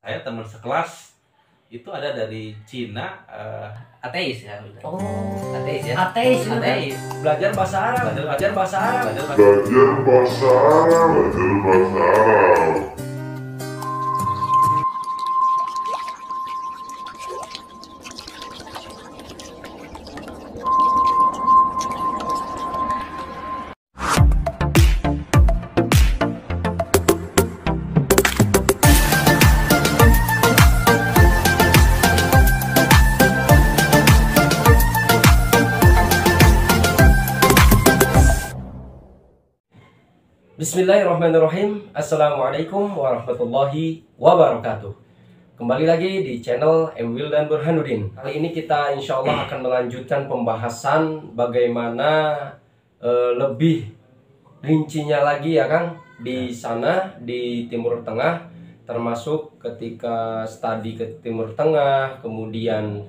Saya teman sekelas itu ada dari Cina, Ateis ya. Oh, Ateis ya. ateis. Ateis. Belajar bahasa Arab. Belajar bahasa Arab. Belajar bahasa Arab. Bismillahirrahmanirrahim. Assalamualaikum warahmatullahi wabarakatuh. Kembali lagi di channel Emil dan Burhanuddin. Kali ini kita insya Allah akan melanjutkan pembahasan bagaimana lebih rincinya lagi ya Kang di sana di Timur Tengah, termasuk ketika studi ke Timur Tengah, kemudian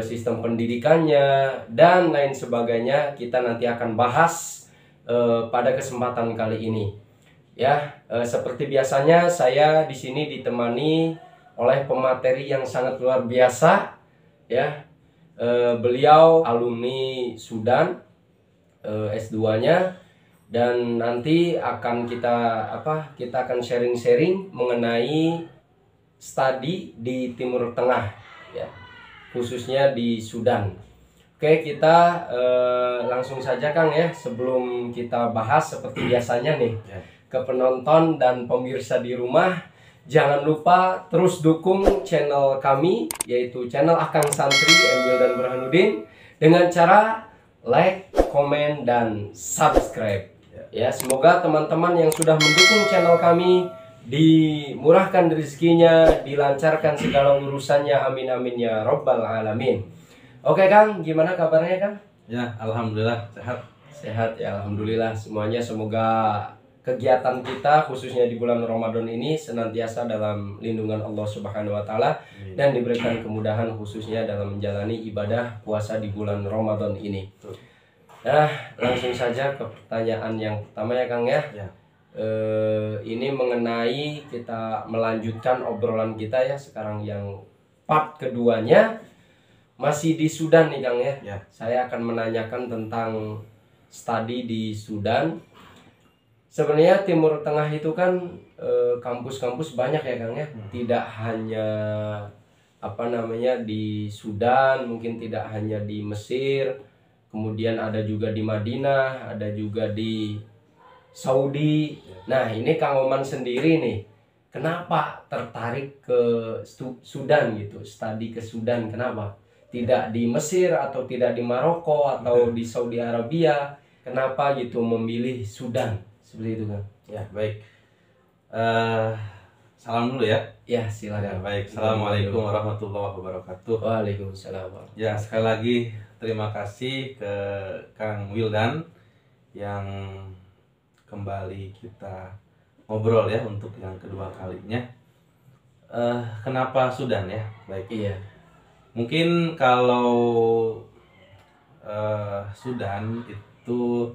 sistem pendidikannya dan lain sebagainya. Kita nanti akan bahas pada kesempatan kali ini. Ya, seperti biasanya saya di sini ditemani oleh pemateri yang sangat luar biasa. Ya, beliau alumni Sudan, S2-nya, dan nanti akan kita akan sharing-sharing mengenai studi di Timur Tengah, ya, khususnya di Sudan. Oke, kita langsung saja Kang ya, sebelum kita bahas seperti biasanya nih ke penonton dan pemirsa di rumah, jangan lupa terus dukung channel kami, yaitu channel Akang Santri Emil dan Burhanuddin, dengan cara like, komen, dan subscribe. Ya, semoga teman-teman yang sudah mendukung channel kami dimurahkan rezekinya, dilancarkan segala urusannya, amin amin ya robbal alamin. Oke Kang, gimana kabarnya Kang? Ya, alhamdulillah sehat. Sehat ya, alhamdulillah semuanya. Semoga kegiatan kita khususnya di bulan Ramadan ini senantiasa dalam lindungan Allah Subhanahu wa taala dan diberikan kemudahan khususnya dalam menjalani ibadah puasa di bulan Ramadan ini. Nah, langsung saja ke pertanyaan yang pertama ya Kang ya. Ini mengenai kita melanjutkan obrolan kita ya sekarang yang part keduanya. Masih di Sudan nih Kang ya. Saya akan menanyakan tentang studi di Sudan. Sebenarnya Timur Tengah itu kan kampus-kampus banyak ya Kang ya. Tidak hanya di Sudan, mungkin tidak hanya di Mesir, kemudian ada juga di Madinah, ada juga di Saudi. Nah, ini Kang Oman sendiri nih, kenapa tertarik ke Sudan gitu, studi ke Sudan, kenapa? Tidak di Mesir atau tidak di Maroko atau di Saudi Arabia, kenapa gitu memilih Sudan seperti itu Kang? Ya, baik. Salam dulu ya. Ya, silakan. Ya, baik. Assalamualaikum warahmatullahi wabarakatuh. Waalaikumsalam. Ya, sekali lagi terima kasih ke Kang Wildan yang kembali kita ngobrol ya untuk yang kedua kalinya. Kenapa Sudan ya? Baik. Iya. Mungkin kalau Sudan itu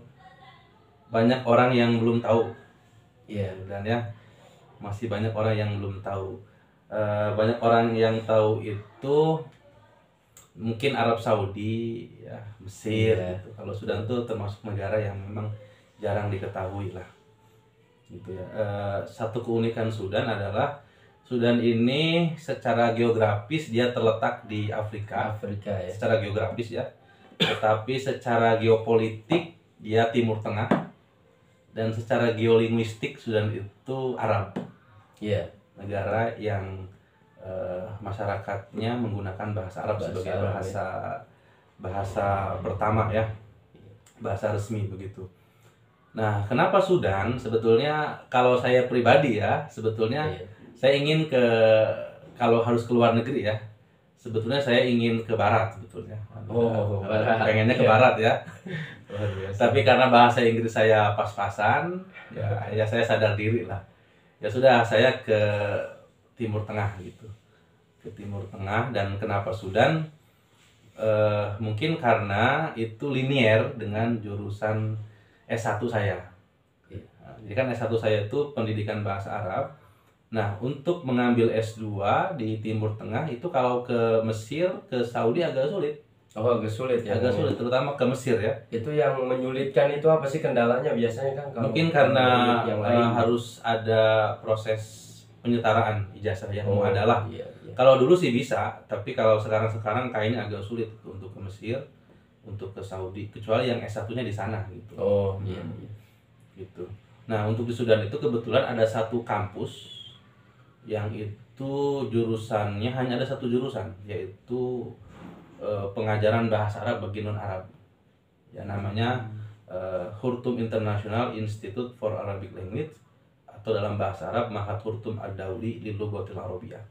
banyak orang yang belum tahu. Iya. Dan ya masih banyak orang yang belum tahu. Banyak orang yang tahu itu mungkin Arab Saudi, ya, Mesir. Iya. Gitu. Kalau Sudan itu termasuk negara yang memang jarang diketahui lah. Gitu ya. Satu keunikan Sudan adalah Sudan ini secara geografis dia terletak di Afrika ya. Secara geografis ya. Tetapi secara geopolitik dia Timur Tengah. Dan secara geolinguistik Sudan itu Arab. Iya. Negara yang masyarakatnya menggunakan bahasa Arab sebagai bahasa pertama ya. Bahasa resmi begitu. Nah, kenapa Sudan? Sebetulnya kalau saya pribadi ya, sebetulnya saya ingin kalau harus ke luar negeri ya, sebetulnya saya ingin ke barat sebetulnya. Barat. Pengennya ke barat ya. Tapi karena bahasa Inggris saya pas-pasan, ya saya sadar diri lah. Ya sudah, saya ke Timur Tengah gitu. Ke Timur Tengah. Dan kenapa Sudan? Mungkin karena itu linier dengan jurusan S1 saya. Jadi kan S1 saya itu pendidikan bahasa Arab. Nah, untuk mengambil S2 di Timur Tengah itu kalau ke Mesir, ke Saudi agak sulit. Oh, agak sulit ya. Agak sulit, terutama ke Mesir ya. Itu yang menyulitkan itu apa sih kendalanya biasanya kan? Kalau Mungkin karena yang lain harus ada proses penyetaraan ijazah yang muadalah. Iya. Kalau dulu sih bisa, tapi kalau sekarang kayaknya agak sulit untuk ke Mesir, untuk ke Saudi, kecuali yang S1-nya di sana gitu. Oh, iya. Gitu. Nah, untuk di Sudan itu kebetulan ada satu kampus yang itu jurusannya hanya ada satu jurusan, yaitu pengajaran bahasa Arab bagi non Arab. Ya, namanya Khurtum International Institute for Arabic Language, atau dalam bahasa Arab Ma'had Khurtum Ad-Dauli lil Lughatil Arabiyyah.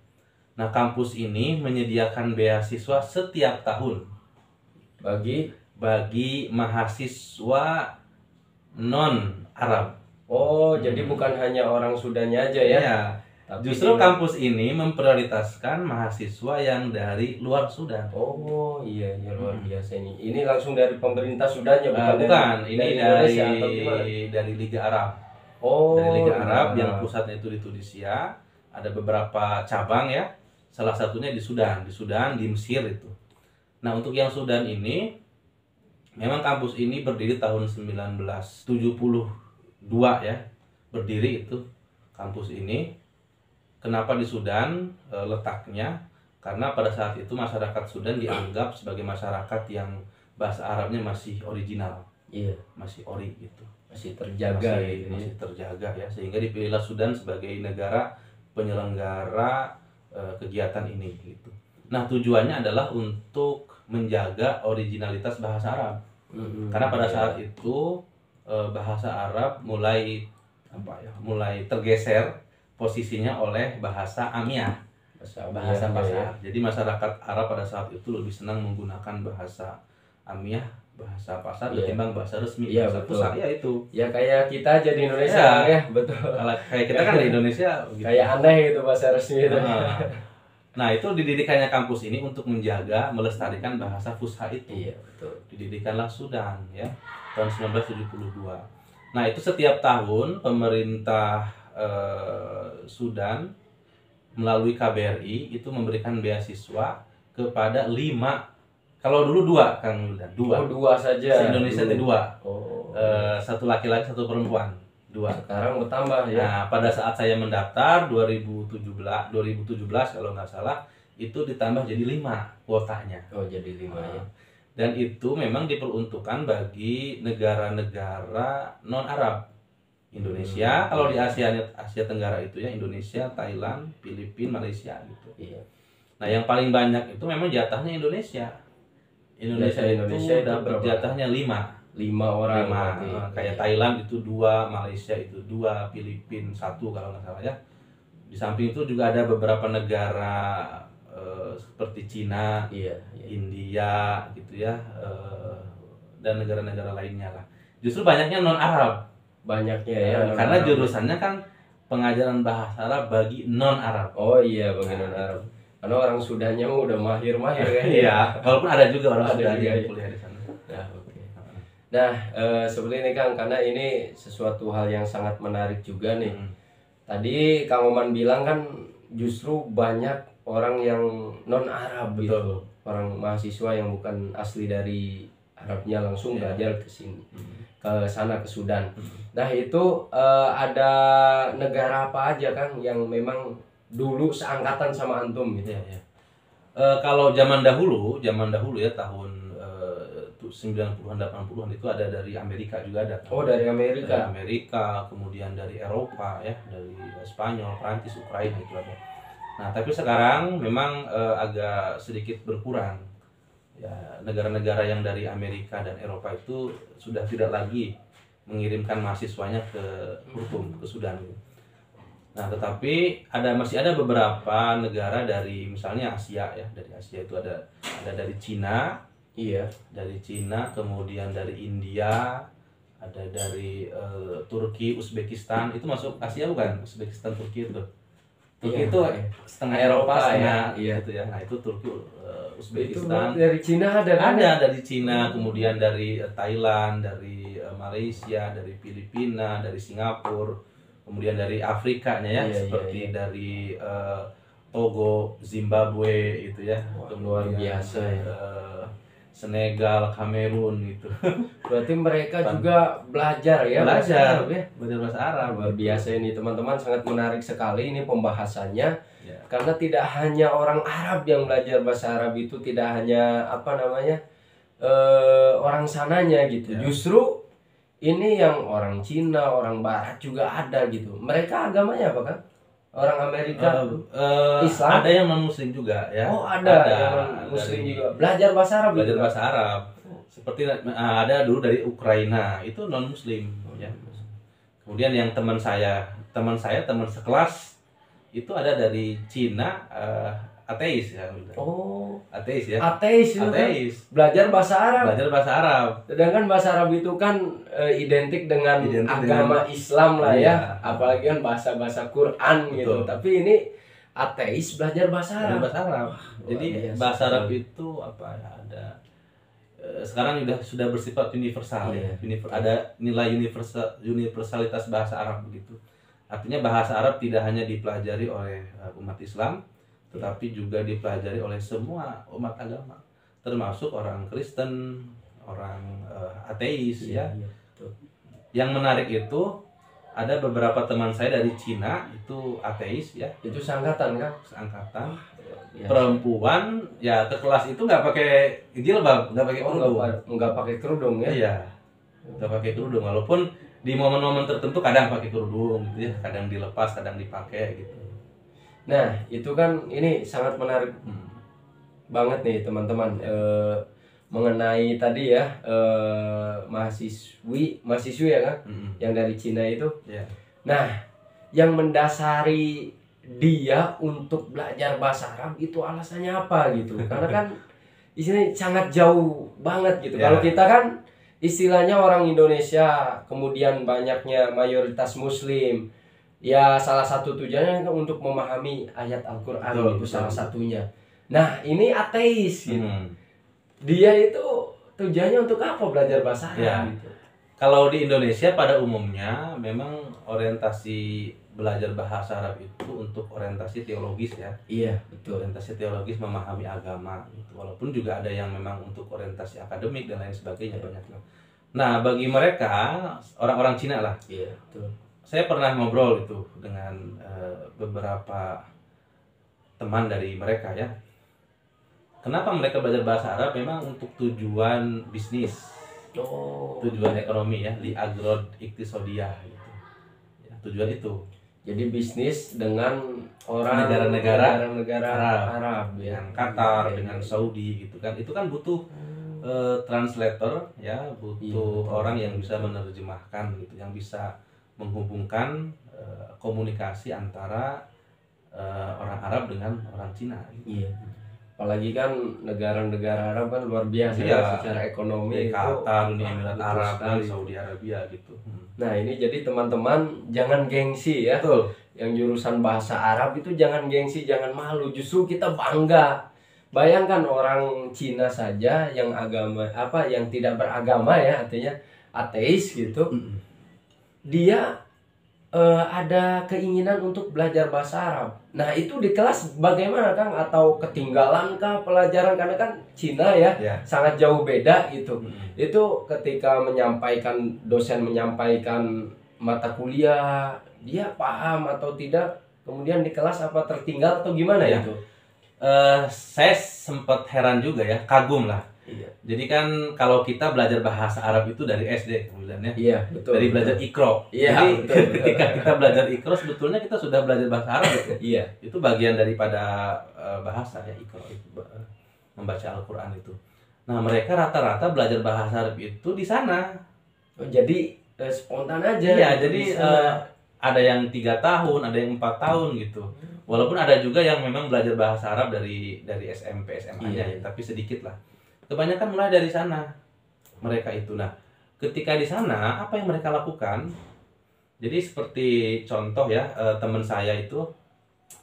Nah, kampus ini menyediakan beasiswa setiap tahun bagi mahasiswa non Arab. Oh, jadi bukan hanya orang Sudannya aja ya? Ya. Justru kampus ini memprioritaskan mahasiswa yang dari luar Sudan. Oh iya luar biasa ini. Ini langsung dari pemerintah Sudannya bukan? Ini dari Liga Arab. Oh, dari Liga Arab yang pusatnya itu di Tunisia. Ada beberapa cabang ya. Salah satunya di Sudan, di Mesir itu. Nah, untuk yang Sudan ini memang kampus ini berdiri tahun 1972 ya. Berdiri itu kampus ini. Kenapa di Sudan letaknya? Karena pada saat itu masyarakat Sudan dianggap sebagai masyarakat yang bahasa Arabnya masih original. Iya, masih ori gitu. Masih terjaga masih terjaga ya, sehingga dipilihlah Sudan sebagai negara penyelenggara kegiatan ini gitu. Nah, tujuannya adalah untuk menjaga originalitas bahasa Arab. Karena pada saat itu bahasa Arab mulai tergeser posisinya oleh bahasa Amiyah, bahasa pasar. Jadi masyarakat Arab pada saat itu lebih senang menggunakan bahasa Amiyah, bahasa pasar ketimbang bahasa resmi, bahasa pusat ya itu. Ya kayak kita aja di Indonesia ya, betul. Kalau kayak kita kan di Indonesia gitu. Kayak aneh itu bahasa resmi itu. Nah, itu dididikannya kampus ini untuk menjaga, melestarikan bahasa Fusha itu. Iya, betul. Didirikanlah Sudan ya, tahun 1972. Nah, itu setiap tahun pemerintah Sudan melalui KBRI itu memberikan beasiswa kepada 5, kalau dulu 2 Kang Wildan, 2. Oh, 2 saja. Se-Indonesia itu 2. Oh. 1 laki-laki 1 perempuan, 2. Sekarang bertambah ya. Nah, pada saat saya mendaftar 2017 kalau nggak salah, itu ditambah jadi 5 kuotanya. Oh, jadi 5 ya. Dan itu memang diperuntukkan bagi negara-negara non Arab. Indonesia, kalau di Asia Tenggara itu ya Indonesia, Thailand, Filipina, Malaysia gitu. Iya. Nah, yang paling banyak itu memang jatahnya Indonesia. Indonesia dapat jatahnya 5 orang. 5. Kayak Thailand itu 2, Malaysia itu 2, Filipina 1 kalau nggak salah ya. Di samping itu juga ada beberapa negara seperti Cina, India gitu ya, dan negara-negara lainnya lah. Justru banyaknya non Arab. Banyaknya ya. Karena jurusannya kan pengajaran bahasa Arab bagi non Arab. Oh iya, bagi non Arab. Karena orang Sudannya udah mahir-mahir kan. Iya, walaupun ada juga orang Sudan yang kuliah di sana. Ya, oke. Nah, seperti ini Kang, karena ini sesuatu hal yang sangat menarik juga nih. Tadi Kang Oman bilang kan justru banyak orang yang non Arab gitu. Orang mahasiswa yang bukan asli dari Arabnya langsung belajar ke sini. Ke sana, ke Sudan. Nah, itu ada negara apa aja Kang yang memang dulu seangkatan sama antum gitu ya? Kalau zaman dahulu ya tahun 90-an 80-an itu ada dari Amerika juga ada. Oh, dari Amerika. Dari Amerika, kemudian dari Eropa ya, dari Spanyol, Prancis, Ukraina itu ada. Nah, tapi sekarang memang agak sedikit berkurang. Ya, negara-negara yang dari Amerika dan Eropa itu sudah tidak lagi mengirimkan mahasiswanya ke Khartoum, ke Sudan. Nah, tetapi masih ada beberapa negara dari misalnya Asia ya, dari Asia itu ada dari Cina, dari Cina, kemudian dari India, ada dari Turki, Uzbekistan, itu masuk Asia bukan? Uzbekistan, Turki itu. Turki itu setengah Eropa, setengah gitu ya. Nah, itu Turki, Uzbekistan. Itu dari Cina ada kan? Ada dari Cina, kemudian dari Thailand, dari Malaysia, dari Filipina, dari Singapura, kemudian dari Afrikanya ya, Iya, seperti dari Togo, Zimbabwe itu ya. Wah, luar biasa ya. Senegal, Kamerun gitu. Berarti mereka juga belajar ya bahasa Belajar Arab ya. belajar bahasa Arab. Luar biasa ini teman-teman, sangat menarik sekali ini pembahasannya. Ya. Karena tidak hanya orang Arab yang belajar bahasa Arab itu, tidak hanya orang sananya gitu. Ya. Justru ini yang orang Cina, orang Barat juga ada gitu. Mereka agamanya apa kan? Orang Amerika, Islam. Ada yang non Muslim juga ya. Oh ada yang Muslim juga belajar bahasa Arab. Belajar gitu. bahasa Arab. Seperti ada dulu dari Ukraina itu non Muslim ya. Kemudian yang teman sekelas itu ada dari Cina, ateis ya. Oh, Ateis ya. ateis itu kan Ateis. belajar bahasa Arab. Belajar bahasa Arab. Sedangkan bahasa Arab itu kan identik dengan agama Islam lah ya, Iya. apalagi kan bahasa-bahasa Quran gitu. Betul. Tapi ini ateis belajar bahasa Belajar Arab. bahasa Arab. Jadi biasa bahasa Arab sekali. itu apa ya, ada sekarang sudah bersifat universal Iya. ya. Ada nilai universalitas bahasa Arab begitu. Artinya bahasa Arab tidak hanya dipelajari oleh umat Islam, tetapi juga dipelajari oleh semua umat agama, termasuk orang Kristen, orang ateis ya. Iya, betul. Yang menarik itu ada beberapa teman saya dari Cina itu ateis ya, Itu seangkatan kan? seangkatan. Ya. Perempuan ya ke kelas itu nggak pakai jilbab, nggak pakai kerudung. Nggak pakai kerudung ya? Iya, nggak pakai kerudung. Walaupun di momen-momen tertentu kadang pakai kerudung gitu ya, kadang dilepas, kadang dipakai gitu. Nah, itu kan ini sangat menarik banget nih teman-teman, mengenai tadi ya mahasiswi ya kan, yang dari Cina itu. Ya. Nah, yang mendasari dia untuk belajar bahasa Arab itu alasannya apa gitu? Karena kan isinya sangat jauh banget gitu. Ya. Kalau kita kan istilahnya orang Indonesia, kemudian banyaknya mayoritas Muslim. Ya salah satu tujuannya kan untuk memahami ayat Al-Quran itu salah satunya. Nah ini ateis gitu. Dia itu tujuannya untuk apa belajar bahasa Arab Ya. gitu? Kalau di Indonesia pada umumnya memang orientasi belajar bahasa Arab itu untuk orientasi teologis ya. Iya betul. Orientasi teologis memahami agama gitu. Walaupun juga ada yang memang untuk orientasi akademik dan lain sebagainya banyak. Nah bagi mereka orang-orang Cina lah. Iya betul. Saya pernah ngobrol itu dengan beberapa teman dari mereka ya. Kenapa mereka belajar bahasa Arab? Memang untuk tujuan bisnis, tujuan ekonomi ya, li agrod iktisodiyah gitu. Ya, tujuan itu. Jadi bisnis dengan orang Negara-negara Arab ya. Dengan Qatar, Iya, dengan iya. Saudi gitu kan. Itu kan butuh translator ya, butuh Iya, betul. orang yang bisa menerjemahkan gitu, yang bisa menghubungkan komunikasi antara orang Arab dengan orang Cina gitu. Iya. Apalagi kan negara-negara Arab kan luar biasa Iya. ya, secara ekonomi itu Qatar, Uni Emirat betul Arab dan sekali. Saudi Arabia gitu. Nah ini jadi teman-teman jangan gengsi ya. Betul. Yang jurusan bahasa Arab itu jangan gengsi, jangan malu. Justru kita bangga. Bayangkan orang Cina saja yang yang tidak beragama ya, artinya ateis gitu. Dia ada keinginan untuk belajar bahasa Arab. Nah itu di kelas bagaimana Kang? Atau ketinggalankah pelajaran? Karena kan Cina ya, sangat jauh beda gitu. Itu ketika dosen menyampaikan mata kuliah, dia paham atau tidak? Kemudian di kelas apa tertinggal atau gimana Ya. itu? Saya sempat heran juga ya, kagum lah. Iya. Jadi kan kalau kita belajar bahasa Arab itu dari SD kemudian ya. Iya, betul. Dari belajar Iqra. Iya, Jadi betul. ketika kita belajar Iqra sebetulnya kita sudah belajar bahasa Arab gitu. Iya. Itu bagian daripada bahasa ya, Iqra itu membaca Al-Qur'an itu. Nah, mereka rata-rata belajar bahasa Arab itu di sana. Oh, jadi spontan aja. Iya, gitu jadi di sana. ada yang 3 tahun, ada yang 4 tahun gitu. Walaupun ada juga yang memang belajar bahasa Arab dari SMP, SMA-nya Iya. ya, tapi sedikit lah. Kebanyakan mulai dari sana mereka itu. Nah, ketika di sana apa yang mereka lakukan? Jadi seperti contoh ya, teman saya itu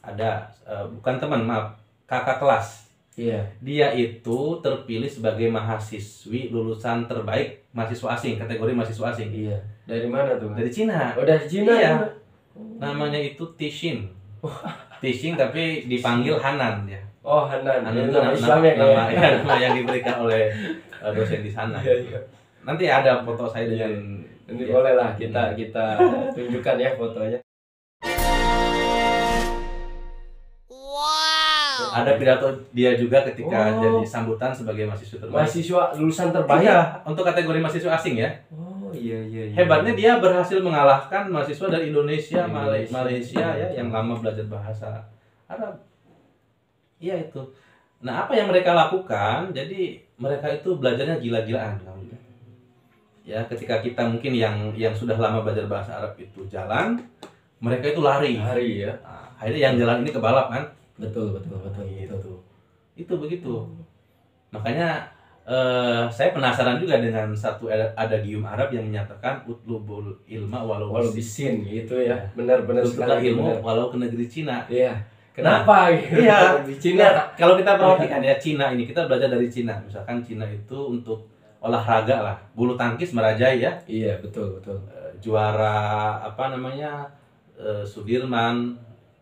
ada bukan teman, maaf, kakak kelas. Iya. Dia itu terpilih sebagai mahasiswi lulusan terbaik mahasiswa asing, kategori mahasiswa asing. Iya. Dari mana tuh? Dari Cina. Oh, dari Cina. Iya. Ya? Namanya itu Tishin. Tishin tapi dipanggil Hanan ya. Oh, Hanan. Hanan Itu itu nama Islamnya nama, kayak. nama yang diberikan oleh dosen di sana. Iya, iya. Nanti ada foto saya dengan Ini ya. boleh lah kita tunjukkan ya fotonya. Ada pidato dia juga ketika Oh. jadi sambutan sebagai mahasiswa terbaik. Mahasiswa lulusan terbaik. Iya, untuk kategori mahasiswa asing ya. Oh, iya iya. Hebatnya dia berhasil mengalahkan mahasiswa dari Indonesia, Indonesia. Malaysia ya yang lama belajar bahasa Arab. Iya itu. Nah, apa yang mereka lakukan? Jadi mereka itu belajarnya gila-gilaan kamu. Ya, ketika kita mungkin yang sudah lama belajar bahasa Arab itu jalan, mereka itu lari. Hari ya. Nah, akhirnya yang jalan ini kebalap kan? Betul. Gitu. Itu begitu. Makanya saya penasaran juga dengan satu adagium Arab yang menyatakan utlubul ilma walau Walau bisin gitu ya. Benar-benar Tuntutlah sekali ilmu benar. walau ke negeri Cina. Iya. Kenapa gitu? Iya. Di Cina. Kalau kita perhatikan ya Cina ini kita belajar dari Cina. Misalkan Cina itu untuk olahraga lah, bulu tangkis merajai ya. Iya, betul. Juara apa namanya Sudirman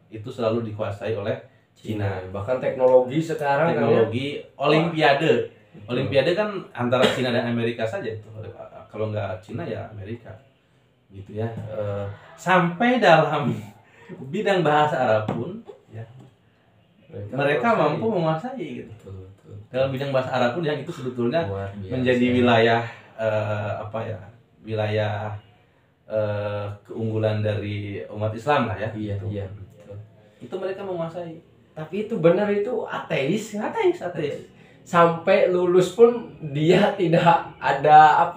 itu selalu dikuasai oleh Cina. Bahkan teknologi sekarang Teknologi Olimpiade. Olimpiade kan antara Cina dan Amerika saja itu. Kalau nggak Cina ya Amerika. Gitu ya. Sampai dalam bidang bahasa Arab pun ya, mereka mampu menguasai gitu. Betul. Dalam bidang bahasa Arab pun yang itu sebetulnya Luar biasa. menjadi wilayah wilayah keunggulan dari umat Islam lah ya. Iya, Gitu. iya. Betul. Itu mereka menguasai. Tapi itu benar itu ateis kan? Ateis. Sampai lulus pun dia tidak ada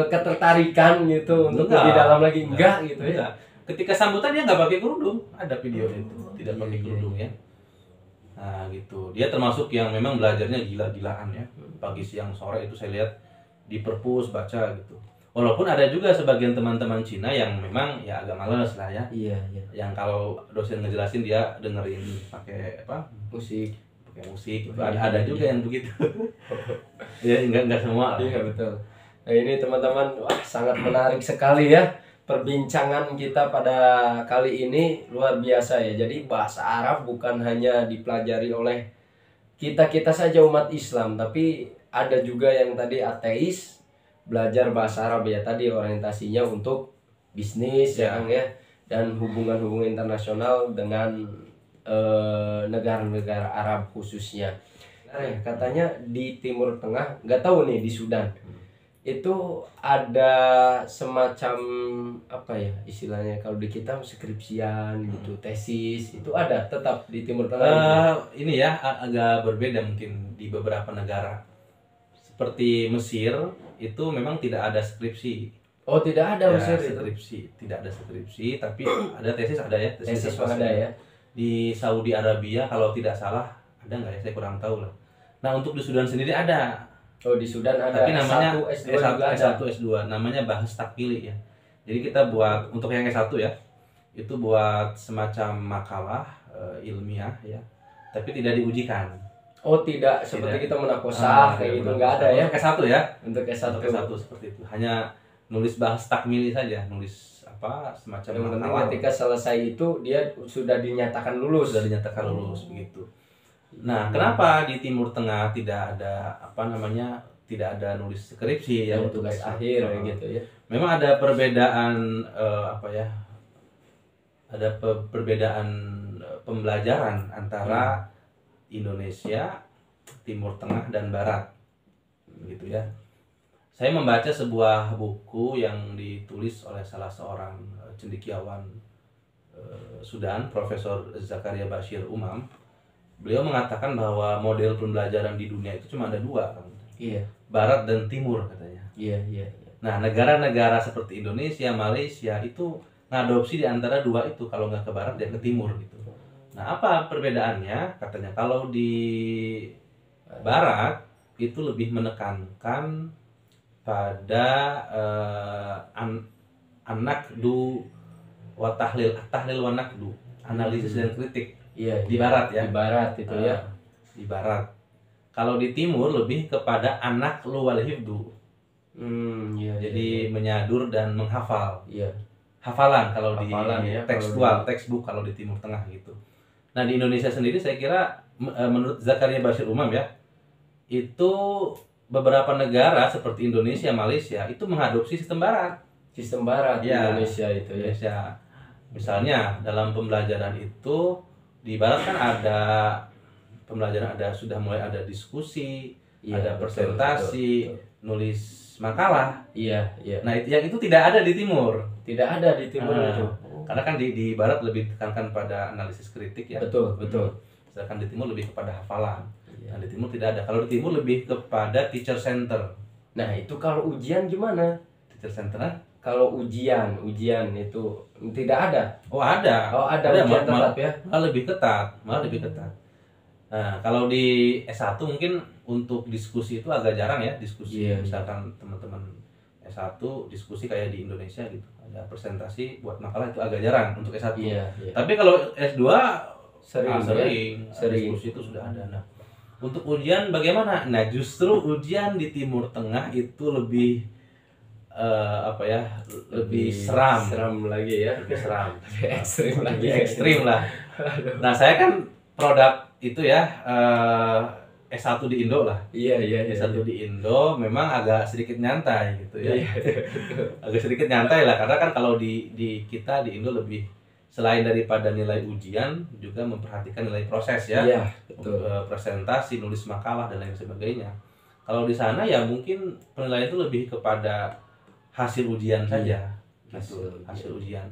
ketertarikan gitu untuk Enggak. lebih dalam lagi enggak gitu ya. Enggak. Ketika sambutan dia nggak pakai kerudung, ada video itu tidak pakai Iya, kerudung ya. Nah gitu, dia termasuk yang memang belajarnya gila-gilaan ya. Pagi siang sore itu saya lihat di perpus baca gitu. Walaupun ada juga sebagian teman-teman Cina yang memang ya agak males lah ya. Iya. Yang kalau dosen ngejelasin dia dengerin pakai Musik. pakai musik gitu. Ada juga yang begitu. Ya enggak semua lah. Iya, betul. Nah, ini teman-teman, wah sangat menarik sekali ya. Perbincangan kita pada kali ini luar biasa ya. Jadi bahasa Arab bukan hanya dipelajari oleh kita saja umat Islam, tapi ada juga yang tadi ateis belajar bahasa Arab ya, tadi orientasinya untuk bisnis ya Kang ya, dan hubungan-hubungan internasional dengan negara-negara Arab khususnya. Nah, ya, katanya di Timur Tengah, nggak tahu nih di Sudan itu ada semacam istilahnya kalau di kita skripsian gitu, tesis itu ada tetap di Timur Tengah itu. Ini ya agak berbeda mungkin di beberapa negara. Seperti Mesir itu memang tidak ada skripsi. Oh, tidak ada Ya, Mesir itu. skripsi, tidak ada skripsi, tapi ada tesis ada ya. Tesis pasti ada ya. Di Saudi Arabia kalau tidak salah ada nggak ya, saya kurang tahu lah. Nah untuk di Sudan sendiri ada. Oh, di Sudan ada. Tapi namanya S1, S2 juga ada. S1, S2, namanya bahas takpili ya. Jadi kita buat untuk yang S1 ya, itu buat semacam makalah ilmiah ya, tapi tidak diujikan. Oh, tidak seperti Tidak. kita menakosa kayak gitu, nggak ada ya. Untuk S1 ya. Untuk S1. Untuk S1 seperti itu. Hanya nulis bahas takmili saja, nulis semacam Yang penting makalah. ketika selesai itu dia sudah dinyatakan lulus. Sudah dinyatakan lulus begitu. Nah, kenapa di Timur Tengah tidak ada tidak ada nulis skripsi ya untuk tugas akhir gitu ya. Memang ada perbedaan ada perbedaan pembelajaran antara Indonesia, Timur Tengah dan Barat. Gitu ya. Saya membaca sebuah buku yang ditulis oleh salah seorang cendekiawan Sudan, Profesor Zakaria Bashir Umam. Beliau mengatakan bahwa model pembelajaran di dunia itu cuma ada dua, kan? Iya. Barat dan Timur katanya. Iya. Nah, negara-negara seperti Indonesia, Malaysia itu ngadopsi di antara dua itu, kalau nggak ke Barat ya ke Timur gitu. Nah, apa perbedaannya? Katanya kalau di Barat itu lebih menekankan pada an-naqdu wa tahlil wa naqdu, analisis dan kritik. Iya, Di Barat ya. Di Barat itu ya. Di Barat. Kalau di Timur lebih kepada anak lu wal hifdu. Iya. Jadi menyadur dan menghafal. Iya. hafalan kalau Hafalan di ya, tekstual, textbook kalau di Timur Tengah gitu. Nah di Indonesia sendiri saya kira menurut Zakaria Bashir Umam ya, itu beberapa negara seperti Indonesia, Malaysia itu mengadopsi sistem Barat. Sistem Barat di Ya, Indonesia itu ya. Indonesia. Misalnya dalam pembelajaran itu di Barat kan ada pembelajaran, sudah mulai ada diskusi, Iya, ada betul, presentasi, betul, betul. nulis makalah. Iya, iya. Nah yang itu tidak ada di Timur. Tidak ada di Timur Nah, itu. Karena kan di Barat lebih ditekankan pada analisis kritik ya. Betul, betul. Sedangkan di Timur lebih kepada hafalan. Iya. Nah di Timur tidak ada. Kalau di Timur lebih kepada teacher center. Nah, itu kalau ujian gimana? Teacher center kan? Kalau ujian itu tidak ada. Oh ada. Oh, ada ujian tetap ya. Malah lebih ketat, Nah, kalau di S1 mungkin untuk diskusi itu agak jarang ya, diskusi. Iya. Misalkan teman-teman S1 diskusi kayak di Indonesia gitu. Ada presentasi buat makalah itu agak jarang untuk S1. Iya, iya. Tapi kalau S2 Sering, sering. Diskusi itu sudah ada. Nah, untuk ujian bagaimana? Nah, justru ujian di Timur Tengah itu lebih lebih seram. Seram lagi ya. Lebih seram. Lebih ekstrim lagi. Lebih ekstrim lah. Nah, saya kan produk itu ya S1 di Indo lah. Iya, iya, iya. S1 di Indo memang agak sedikit nyantai gitu ya. Iya. Agak sedikit nyantai lah karena kan kalau di kita di Indo lebih selain daripada nilai ujian juga memperhatikan nilai proses ya. Iya, betul. Presentasi, nulis makalah dan lain sebagainya. Kalau di sana ya mungkin penilaian itu lebih kepada hasil ujian saja. Gitu, hasil ujian.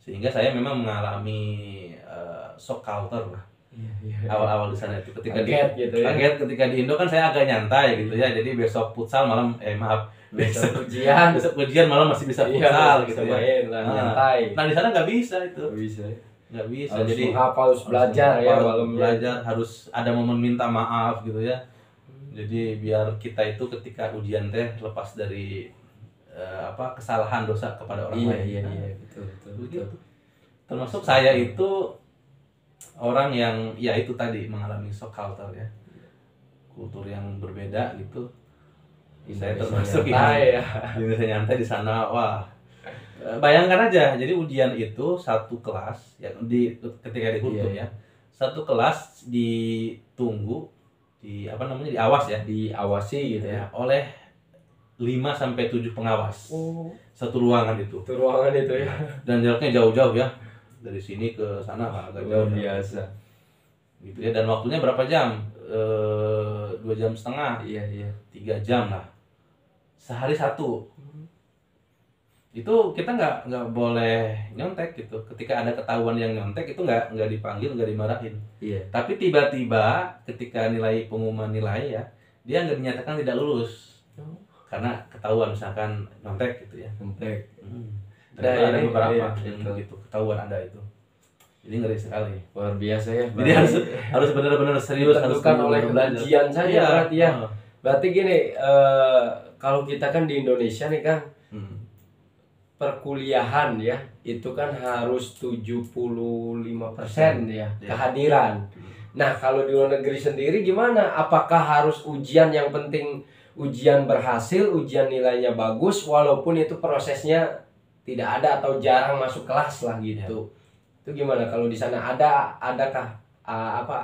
Sehingga saya memang mengalami shock culture lah. Iya. Awal-awal di sana itu ketika Kaget gitu ya. Kaget ketika di Indo kan saya agak nyantai gitu ya. Jadi besok futsal malam Besok ujian. besok ujian malam masih bisa Iya, futsal bisa gitu ya. main lah, nyantai. Nah di sana nggak bisa itu. Nggak bisa. Nggak bisa. Harus Jadi harus belajar ya malamnya. Belajar harus ada momen minta maaf gitu ya. Jadi biar kita itu ketika ujian teh lepas dari kesalahan dosa kepada orang lain. Iya, betul. Begitu. Termasuk saya itu orang yang ya itu tadi mengalami shock culture ya, kultur yang berbeda gitu. Saya termasuk ya. Indonesia nyantai di sana. Wah, bayangkan aja. Jadi ujian itu satu kelas ya ketika di kultur ya, satu kelas ditunggu diawas ya, diawasi gitu ya, oleh 5-7 pengawas. Satu ruangan itu. Itu ruangan itu ya. Dan jaraknya jauh-jauh ya. Dari sini ke sana agak jauh. Biasa. Gitu ya, dan waktunya berapa jam? 2,5 jam. Iya. 3 jam lah. Sehari satu. Itu kita nggak boleh nyontek gitu. Ketika ada ketahuan yang nyontek itu nggak dipanggil, nggak dimarahin. Iya. Tapi tiba-tiba ketika pengumuman nilai ya, dia nggak dinyatakan tidak lulus. Karena ketahuan misalkan nyontek gitu ya. Nyontek. Dan ada beberapa iya, yang begitu ketahuan ada itu. Jadi ngeri sekali. Luar biasa ya. Jadi harus benar-benar serius, harus ditentukan oleh ujian saja Iya. berarti ya. Berarti gini, kalau kita kan di Indonesia nih kan, perkuliahan ya itu kan harus 75% ya kehadiran. Nah, kalau di luar negeri sendiri gimana? Apakah harus ujian yang penting ujian berhasil, ujian nilainya bagus walaupun itu prosesnya tidak ada atau jarang masuk kelas lah gitu. Itu gimana kalau di sana adakah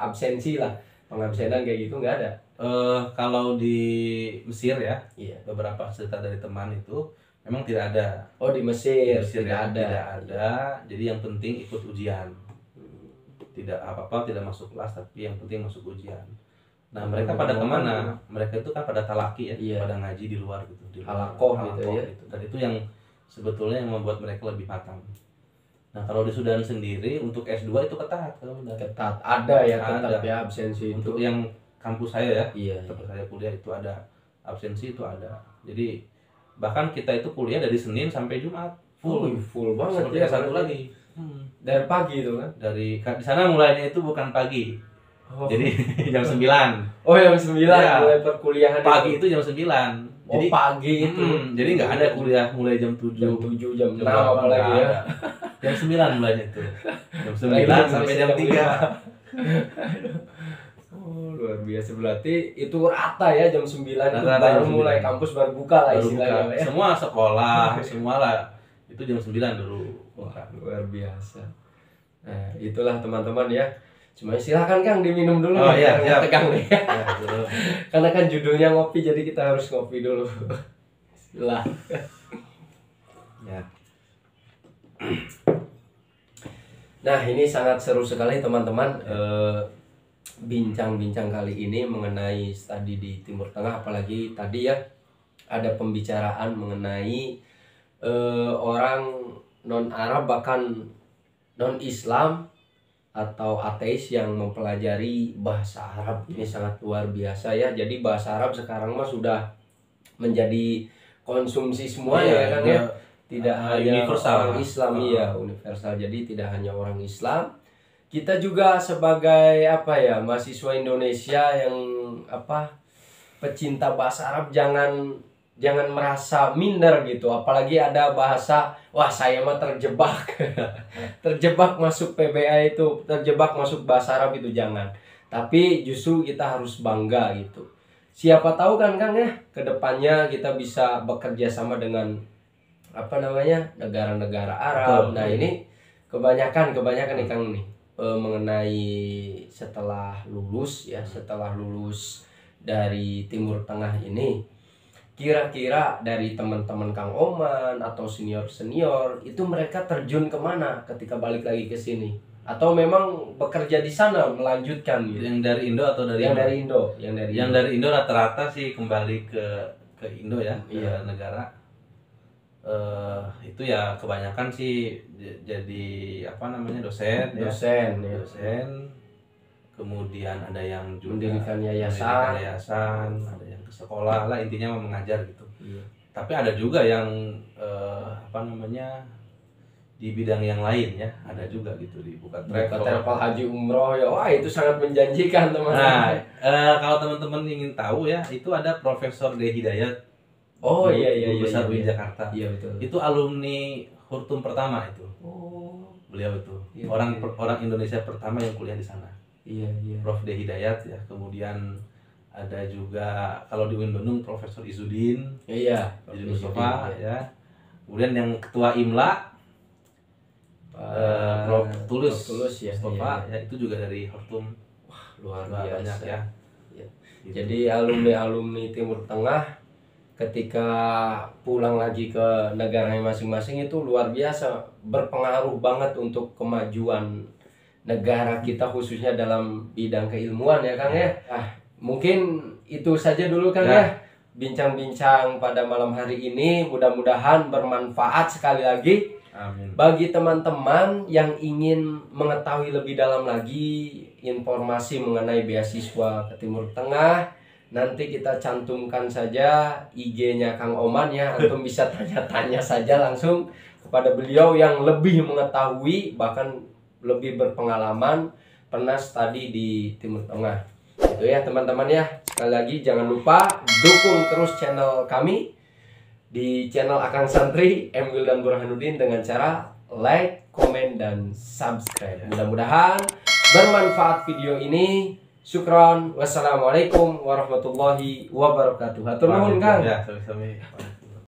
absensi lah, pengabsenan kayak gitu nggak ada? Kalau di Mesir ya, Iya. beberapa cerita dari teman itu memang tidak ada. Oh, di Mesir, Tidak ada. ada. Jadi yang penting ikut ujian. Tidak apa-apa, tidak masuk kelas, tapi yang penting masuk ujian. Nah, mereka pada kemana? Mereka itu kan pada talaki ya, Iya. pada ngaji di luar gitu, di luar, Halakoh gitu ya. gitu. Dan itu yang sebetulnya yang membuat mereka lebih matang. Nah, kalau di Sudan sendiri untuk S2 itu ketat, Ketat. Ada ya tetap Ada. ya absensi Untuk itu. yang kampus saya ya, Iya. tempat saya kuliah itu ada absensi, itu ada. Jadi bahkan kita itu kuliah dari Senin sampai Jumat Full banget seperti ya. satu berarti. lagi. Dari pagi itu kan. Di sana mulainya itu bukan pagi. Oh. Jadi jam 9. Oh, jam 9 Iya. mulai perkuliahan Pagi itu jam 9. Oh, Jadi pagi itu. jadi nggak ada kuliah mulai jam 7. Jam 7, jam 6 berapa, apalagi nggak ya. ada. Jam 9 mulainya itu. Jam 9 Lagi sampai jam jam 3. Oh, luar biasa. Berarti itu rata ya jam 9 itu Rata-rata baru jam 9. mulai kampus baru buka lah Baru istilahnya buka. ya. Semua sekolah, semua lah. Itu jam 9 dulu Wah, luar biasa. Nah, itulah teman-teman ya. Cuma silakan Kang diminum dulu Oh, nih, iya, biar siap. tegang nih. Ya, betul. Karena kan judulnya ngopi, jadi kita harus ngopi dulu. Bismillah. Ya. Nah, ini sangat seru sekali teman-teman. Bincang-bincang kali ini mengenai studi di Timur Tengah, apalagi tadi ya ada pembicaraan mengenai orang non-Arab bahkan non-Islam atau ateis yang mempelajari bahasa Arab. Ini sangat luar biasa ya. Jadi bahasa Arab sekarang mah sudah menjadi konsumsi semua ya Kang ya. Tidak hanya universal. orang Islam ya, universal. Jadi tidak hanya orang Islam. Kita juga sebagai apa ya, mahasiswa Indonesia yang apa, pecinta bahasa Arab, jangan merasa minder gitu. Apalagi ada bahasa, wah saya mah terjebak. Terjebak masuk PBA itu, terjebak masuk bahasa Arab itu, jangan. Tapi justru kita harus bangga gitu. Siapa tahu kan Kang ya, kedepannya kita bisa bekerja sama dengan apa namanya, negara-negara Arab. Betul. Nah ini kebanyakan nih Kang nih, mengenai setelah lulus ya, setelah lulus dari Timur Tengah ini, kira-kira dari teman-teman Kang Oman atau senior-senior itu mereka terjun kemana ketika balik lagi ke sini? Atau memang bekerja di sana melanjutkan gitu? Yang dari Indo atau dari Yang mana? dari Indo, Yang dari Indo rata-rata sih kembali ke Indo ya, ke Iya. negara. Itu ya kebanyakan sih jadi apa namanya, dosen ya. dosen ya. Dosen. Kemudian ada yang juga Mendirikan mendirikan yayasan. yayasan, ada yang ke sekolah lah, intinya mau mengajar gitu. Iya. Tapi ada juga yang apa namanya, di bidang yang lain ya, ada juga gitu, bukan Mereka travel haji umroh ya, wah itu sangat menjanjikan Nah, teman-teman. kalau teman-teman ingin tahu ya, itu ada Profesor D. Hidayat. Oh iya Guru besar UIN iya. Jakarta. Iya betul. Itu alumni Hurtum pertama itu. Oh Beliau itu Iya, orang iya. orang Indonesia pertama yang kuliah di sana. iya iya. Prof. D. Hidayat ya. Kemudian ada juga kalau di UIN Bandung Profesor Izudin, Iya. Izudin Mustafa ya. Kemudian yang ketua IMLA Prof. Tulus ya. Mustafa Iya. ya, itu juga dari Hurtum. Luar Banyak biasa. ya. Iya. Gitu. Jadi alumni Timur Tengah ketika pulang lagi ke negaranya masing-masing itu luar biasa, berpengaruh banget untuk kemajuan negara kita khususnya dalam bidang keilmuan ya Kang ya. Mungkin itu saja dulu Kang ya. Bincang-bincang pada malam hari ini, mudah-mudahan bermanfaat sekali lagi. Amin. Bagi teman-teman yang ingin mengetahui lebih dalam lagi informasi mengenai beasiswa ke Timur Tengah, nanti kita cantumkan saja IG-nya Kang Oman ya. Antum bisa tanya-tanya saja langsung kepada beliau yang lebih mengetahui, bahkan lebih berpengalaman, pernah studi di Timur Tengah. Itu ya teman-teman ya. Sekali lagi jangan lupa dukung terus channel kami di channel Akang Santri, M. Wildan Burhanuddin, dengan cara like, komen, dan subscribe. Mudah-mudahan bermanfaat video ini. Syukron. Wassalamualaikum warahmatullahi wabarakatuh. Hatur nuhun Kang. Ya, sami-sami.